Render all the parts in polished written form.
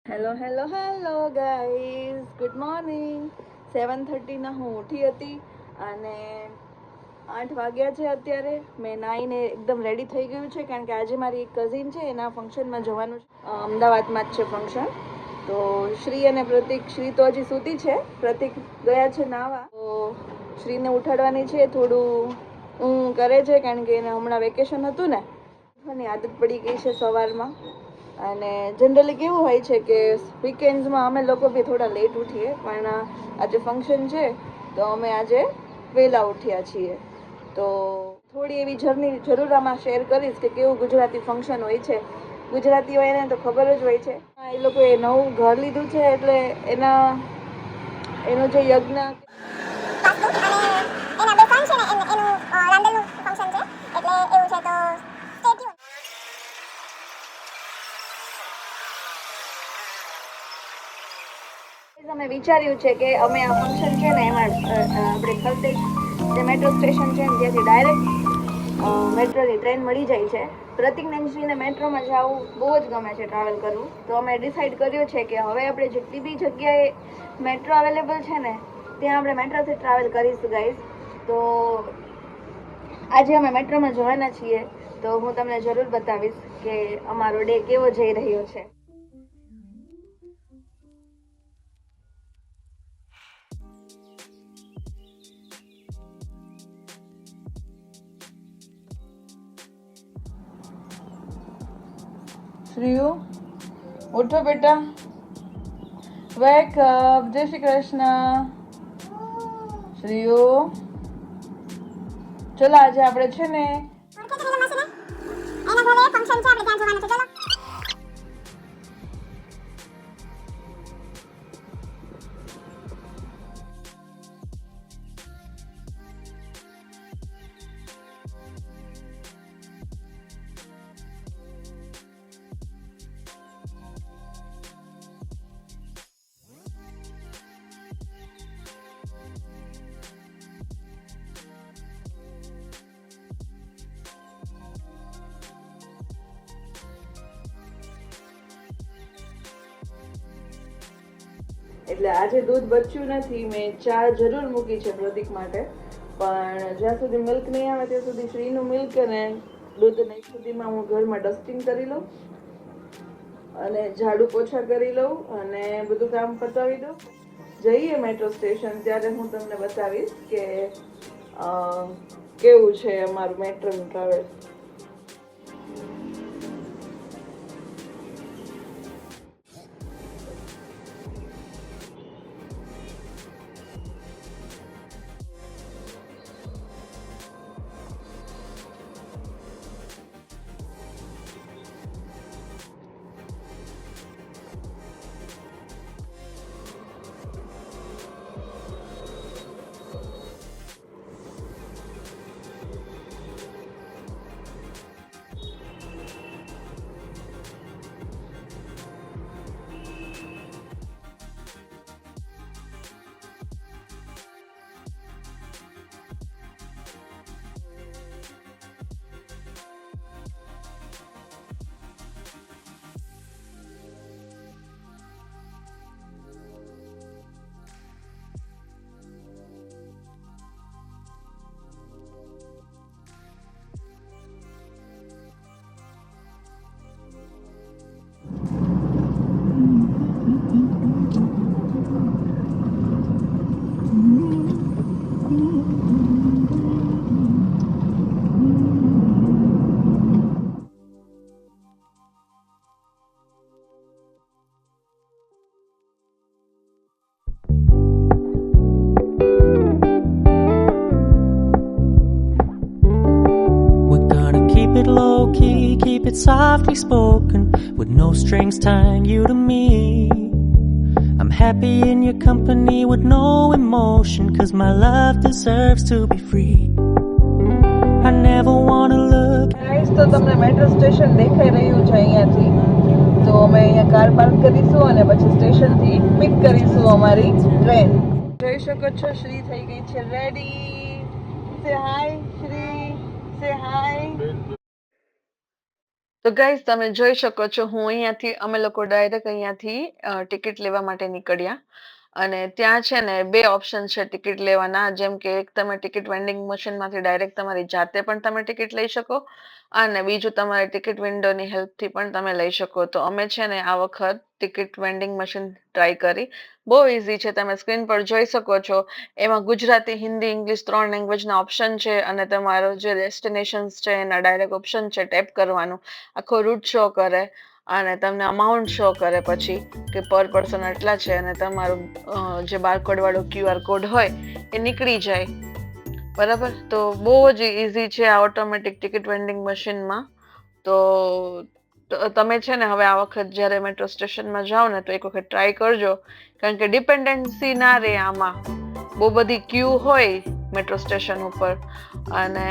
Hello hello hello guys, good morning. 7:30 ના હું ઉઠી હતી અને 8 વાગ્યા છે અત્યારે. મેં નાહીને એકદમ રેડી થઈ ગયું છે કારણ કે આજે મારી એક કઝિન છે, એના ફંક્શનમાં જવાનું છે. અમદાવાદમાં જ છે ફંક્શન. તો શ્રી અને પ્રતિક, શ્રી તો હજી સૂતી છે, પ્રતિક ગયા છે નાવા. તો શ્રીને ઉઠાડવાની છે, થોડું કરે છે કારણ કે એને હમણાં વેકેશન હતું ને, ની આદત પડી ગઈ છે સવારમાં. અને જનરલી કેવું હોય છે કે વીકેન્ડ્સમાં અમે લોકો બી થોડા લેટ ઉઠીએ, પણ આજે ફંક્શન છે તો અમે આજે વહેલા ઉઠ્યા છીએ. તો થોડી એવી જરૂર આમાં શેર કરીશ કે કેવું ગુજરાતી ફંક્શન હોય છે. ગુજરાતી હોય એને તો ખબર જ હોય છે. એ લોકોએ નવું ઘર લીધું છે એટલે એનો જે યજ્ઞ અમે વિચાર્યું છે કે અમે આ ફંક્શન છે ને એમાં આપણે ખલતેજ જે મેટ્રો સ્ટેશન છે ને ત્યાંથી ડાયરેક્ટ મેટ્રોની ટ્રેન મળી જાય છે. પ્રતિક નંદશ્રીને મેટ્રોમાં જવું બહુ જ ગમે છે, ટ્રાવેલ કરવું. તો અમે ડિસાઈડ કર્યું છે કે હવે આપણે જેટલી બી જગ્યાએ મેટ્રો અવેલેબલ છે ને ત્યાં આપણે મેટ્રોથી ટ્રાવેલ કરીશું ગાઈઝ. તો આજે અમે મેટ્રોમાં જવાના છીએ, તો હું તમને જરૂર બતાવીશ કે અમારો ડે કેવો જઈ રહ્યો છે. શ્રીયુ, ઉઠો બેટા, વેક અપ. જય શ્રી કૃષ્ણ. શ્રીયુ, ચલો આજે આપણે છે ને એટલે આજે દૂધ બચ્યું નથી. મેં ચા જરૂર મૂકી છે પ્રતિક માટે, પણ જ્યાં સુધી મિલ્ક નહીં આવે ત્યાં સુધી શ્રીનું મિલ્ક અને દૂધ નહીં સુધીમાં હું ઘરમાં ડસ્ટિંગ કરી લઉં અને ઝાડુ પોછા કરી લઉં અને બધું કામ પતાવી દઉં. જઈએ મેટ્રો સ્ટેશન ત્યારે હું તમને બતાવીશ કે કેવું છે અમારું મેટ્રોનું travel. it low key, keep it softly spoken, with no strings tying you to me. I'm happy in your company with no emotion, cause my love deserves to be free. I never wanna look. Guys, તો તમને metro station દેખાઈ રહ્યું છે અહીંયાથી. તો અમે અહીંયા car park કરીશું અને પછી સ્ટેશનથી પિક કરીશું અમારી ટ્રેન. જોઈ શકો છો શ્રી થઈ ગઈ છે રેડી. સે હાય શ્રી, સે હાય. તો ગાઈઝ તમે જોઈ શકો છો અમે લોકો ડાયરેક્ટ અહીંયાથી ટિકિટ લેવા માટે નીકળ્યા અને ત્યાં છે ને બે ઓપ્શન છે ટિકિટ લેવાના, જેમ કે એક તમે ટિકિટ વેન્ડિંગ મશીનમાંથી ડાયરેક્ટ તમારી જાતે પણ તમે ટિકિટ લઈ શકો અને બીજું તમારી ટિકિટ વિન્ડોની હેલ્પથી પણ તમે લઈ શકો. તો અમે છે ને આ વખત ટિકિટ વેન્ડિંગ મશીન ટ્રાય કરી. બહુ ઇઝી છે, તમે સ્ક્રીન પર જોઈ શકો છો. એમાં ગુજરાતી, હિન્દી, ઇંગ્લિશ 3 લેંગ્વેજના ઓપ્શન છે અને તમારો જે ડેસ્ટિનેશન છે એના ડાયરેક્ટ ઓપ્શન છે ટેપ કરવાનું, આખો રૂટ શો કરે અને તમને અમાઉન્ટ શો કરે પછી કે પર પર્સન આટલા છે અને તમારું જે બારકોડ વાળો QR કોડ હોય એ નીકળી જાય. બરાબર, તો બહુ જ ઇઝી છે આ ઓટોમેટિક ટિકિટ વેન્ડિંગ મશીનમાં. તો તમે છે ને હવે આ વખત જ્યારે મેટ્રો સ્ટેશનમાં જાઓ ને તો એક વખત ટ્રાય કરજો, કારણ કે ડિપેન્ડન્સી ના રહે આમાં. બહુ બધી ક્યુ હોય મેટ્રો સ્ટેશન ઉપર અને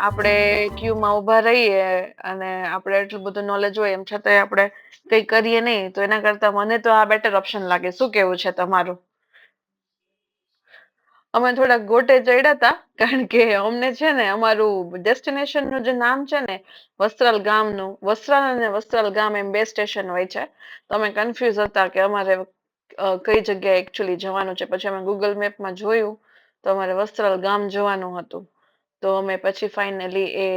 આપણે ક્યુમાં ઊભા રહીએ અને આપણે એટલું બધું નોલેજ હોય એમ છતાંય આપણે કંઈ કરીએ નહીં, તો એના કરતાં મને તો આ બેટર ઓપ્શન લાગે. શું કેવું છે તમારું? અમે થોડાક ગોટે ચડ્યા હતા, કારણ કે અમને છે ને અમારું ડેસ્ટિનેશન નું જે નામ છે ને વસ્ત્રાલ ગામનું, વસ્ત્રાલ અને વસ્ત્રાલ ગામ એમ બે સ્ટેશન હોય છે. તો અમે કન્ફ્યુઝ હતા કે અમારે કઈ જગ્યાએ એકચ્યુઅલી જવાનું છે. પછી અમે ગૂગલ મેપમાં જોયું તો અમારે વસ્ત્રાલ ગામ જવાનું હતું. તો અમે પછી ફાઇનલી એ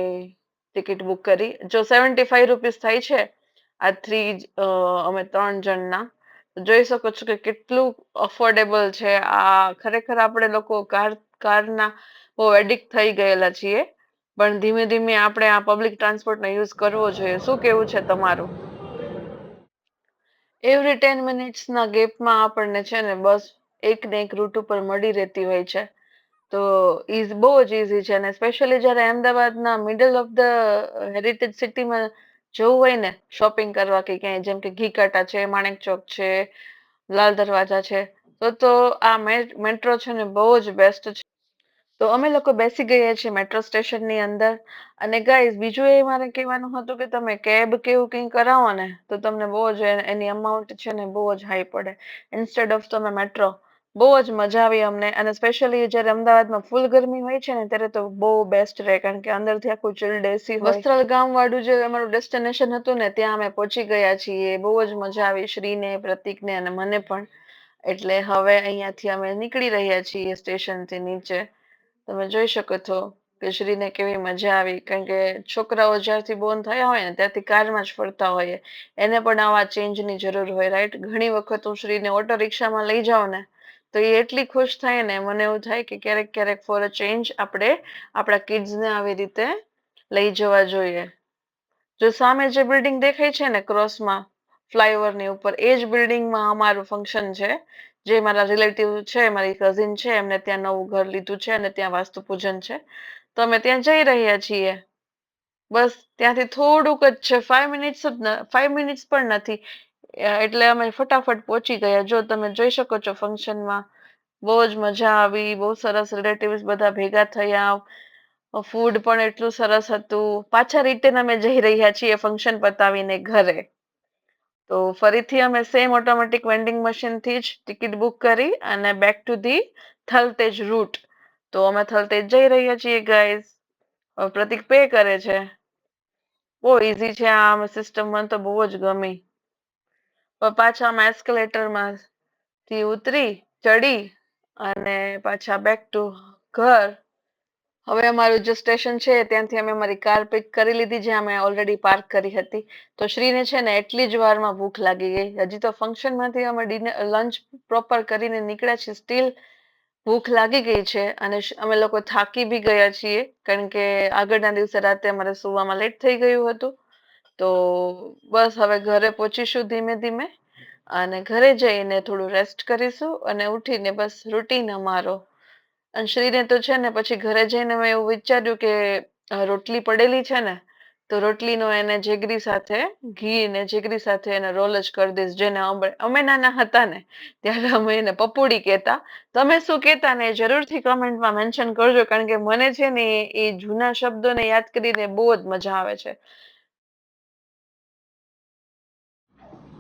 ટિકિટ બુક કરી. જો 75 રૂપીસ થાય છે આ અમે 3 જણના. જોઈ શકો છો કે કેટલું અફોર્ડેબલ છે આ. ખરેખર આપણે લોકો કારના બહુ એડિક્ટ થઈ ગયેલા છીએ, પણ ધીમે ધીમે આપણે આ પબ્લિક ટ્રાન્સપોર્ટનો યુઝ કરવો જોઈએ. શું કેવું છે તમારું? એવરી 10 મિનિટ્સના ગેપમાં આપણને છે ને બસ એક ને એક રૂટ ઉપર મળી રહેતી હોય છે. તો બહુ જ ઇઝી છે અને સ્પેશિયલી જ્યારે અમદાવાદના મિડલ ઓફ ધ હેરિટેજ સિટીમાં જવું હોય ને શોપિંગ કરવા કે ક્યાંય, જેમ કે ઘી કાંટા છે, માણેક ચોક છે, લાલ દરવાજા છે, તો આ મેટ્રો છે ને બહુ જ બેસ્ટ છે. તો અમે લોકો બેસી ગયા છીએ મેટ્રો સ્ટેશનની અંદર. અને ગાઈઝ બીજું એ મારે કહેવાનું હતું કે તમે કેબ કે એવું કંઈ કરાવો ને તો તમને બહુ જ એની અમાઉન્ટ છે ને બહુ જ હાઈ પડે. ઇન્સ્ટેડ ઓફ તમે મેટ્રો. બહુ જ મજા આવી અમને. અને સ્પેશિયલી જ્યારે અમદાવાદમાં ફૂલ ગરમી હોય છે ને ત્યારે તો બહુ બેસ્ટ રહે, કારણ કે અંદરથી આખું ચિલ્ડ એસી હોય. વસ્ત્રાલ ગામ વાળું જે અમારું ડેસ્ટિનેશન હતું ને ત્યાં અમે પહોંચી ગયા છીએ. બહુ જ મજા આવી શ્રીને, પ્રતિકને અને મને પણ. એટલે હવે અહીંયાથી અમે નીકળી રહ્યા છીએ સ્ટેશનથી નીચે. તમે જોઈ શકો છો કે શ્રીને કેવી મજા આવી, કારણ કે છોકરાઓ જ્યારથી બોર્ન થયા હોય ને ત્યારથી કારમાં જ ફરતા હોય, એને પણ આવા ચેન્જની જરૂર હોય. રાઈટ, ઘણી વખત હું શ્રીને ઓટો રિક્ષામાં લઈ જાઉં ને તો એ એટલી ખુશ થાય ને, મને એવું થાય કે ક્યારેક ક્યારેક ફોર અ ચેન્જ આપણે આપણા કિડ્સને આવી રીતે લઈ જવા જોઈએ. જો સામે જે બિલ્ડિંગ દેખાય છે ને ક્રોસમાં ફ્લાયઓવરની ઉપર, એ જ બિલ્ડિંગમાં અમારું ફંક્શન છે. જે મારા રિલેટિવ છે, મારી કઝિન છે, એમને ત્યાં નવું ઘર લીધું છે અને ત્યાં વાસ્તુ પૂજન છે. તો અમે ત્યાં જઈ રહ્યા છીએ. બસ ત્યાંથી થોડુંક જ છે, 5 મિનિટ્સ પણ નથી. એટલે અમે ફટાફટ પહોંચી ગયા. જો તમે જોઈ શકો છો ફંક્શનમાં બહુ જ મજા આવી. બહુ સરસ રિલેટિવ્સ બધા ભેગા થયા. ફૂડ પણ એટલું સરસ હતું. પાછા રિટર્ન અમે જઈ રહ્યા છીએ ફંક્શન પતાવીને ઘરે. તો ફરીથી અમે સેમ ઓટોમેટિક વેન્ડિંગ મશીનથી જ ટિકિટ બુક કરી અને back to the Thaltej route. તો અમે થલતેજ જઈ રહ્યા છીએ ગાઈઝ. પ્રતિક પે કરે છે. બહુ ઇઝી છે આ સિસ્ટમ, મને તો બહુ જ ગમી. પાછા અમે એસ્કેલેટરમાં થી ઉતરી ચડી અને પાછા બેક ટુ ઘર. હવે અમારું જે સ્ટેશન છે ત્યાંથી અમે અમારી કાર પિક કરી લીધી, જ્યાં અમે ઓલરેડી પાર્ક કરી હતી. તો શ્રીને છે ને એટલી જ વારમાં ભૂખ લાગી ગઈ. હજી તો ફંક્શનમાંથી અમે લંચ પ્રોપર કરીને નીકળ્યા છીએ, સ્ટીલ ભૂખ લાગી ગઈ છે. અને અમે લોકો થાકી બી ગયા છીએ, કારણ કે આગળના દિવસે રાતે અમારે સુવામાં લેટ થઈ ગયું હતું. તો બસ હવે ઘરે પહોંચીશું ધીમે ધીમે અને ઘરે જઈને થોડું રેસ્ટ કરીશું અને ઉઠીને બસ રૂટીન અમારો. અને શ્રીને તો છે ને પછી ઘરે જઈને મેં એવું વિચાર્યું કે રોટલી પડેલી છે ને તો રોટલીનો એને જેગરી સાથે ઘી ને જેગરી સાથે એને રોલ જ કરી દઈશ. જેને અમે નાના હતા ને ત્યારે અમે એને પપોડી કહેતા. તમે શું કહેતા ને જરૂરથી કમેન્ટમાં મેન્શન કરજો, કારણ કે મને છે ને એ જૂના શબ્દોને યાદ કરીને બહુ જ મજા આવે છે.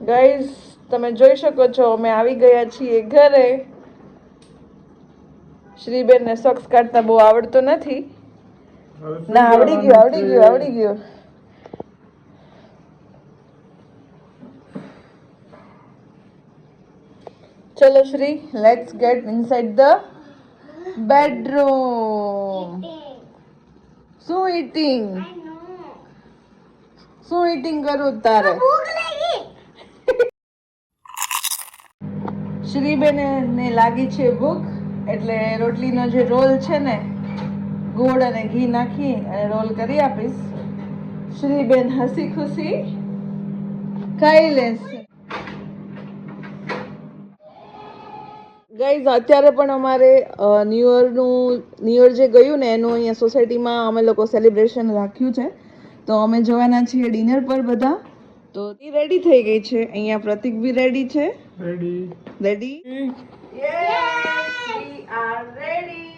ગાઈઝ તમે જોઈ શકો છો અમે આવી ગયા છીએ ઘરે. શ્રીબેનને સોક્સ કાઢતા બહુ આવડતો નથી. ના, આવડી ગયું. ચલો Shri, let's gate inside the bedroom. શું ઈટિંગ? શું ઈટિંગ કરું તારે? શ્રીબેન ને લાગી છે ભૂખ, એટલે રોટલીનો જે રોલ છે ને, ગોળ અને ઘી નાખી અને રોલ કરી આપીશ. શ્રીબેન હસી ખુશી ખાઈ લેશે. ગાઈઝ, અત્યારે પણ અમારે ન્યૂ યર જે ગયું ને એનું અહીંયા સોસાયટીમાં અમે લોકો સેલિબ્રેશન રાખ્યું છે, તો અમે જવાના છીએ ડિનર પર બધા. તો એ રેડી થઈ ગઈ છે. અહીંયા પ્રતિક બી રેડી છે. Ready yes, we are ready.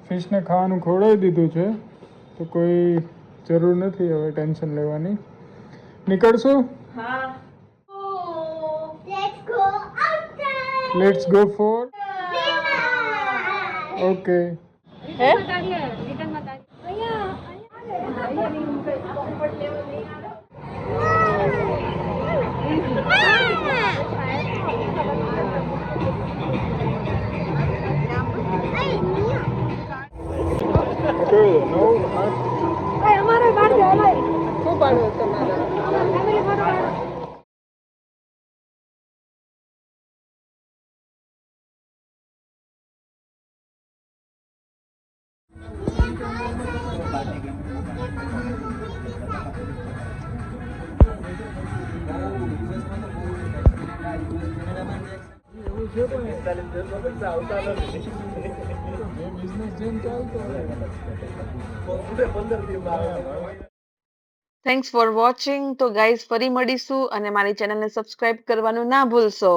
ફિશને ખાવાનું ખવડાવી દીધું છે, તો કોઈ જરૂર નથી હવે ટેન્શન લેવાની. નીકળશું? હા. Let's go for okay. હે? શું પાડવું તમારે? Thanks for watching. તો ગાઈઝ, ફરી મળીશું અને મારી ચેનલને સબસ્ક્રાઇબ કરવાનું ના ભૂલશો.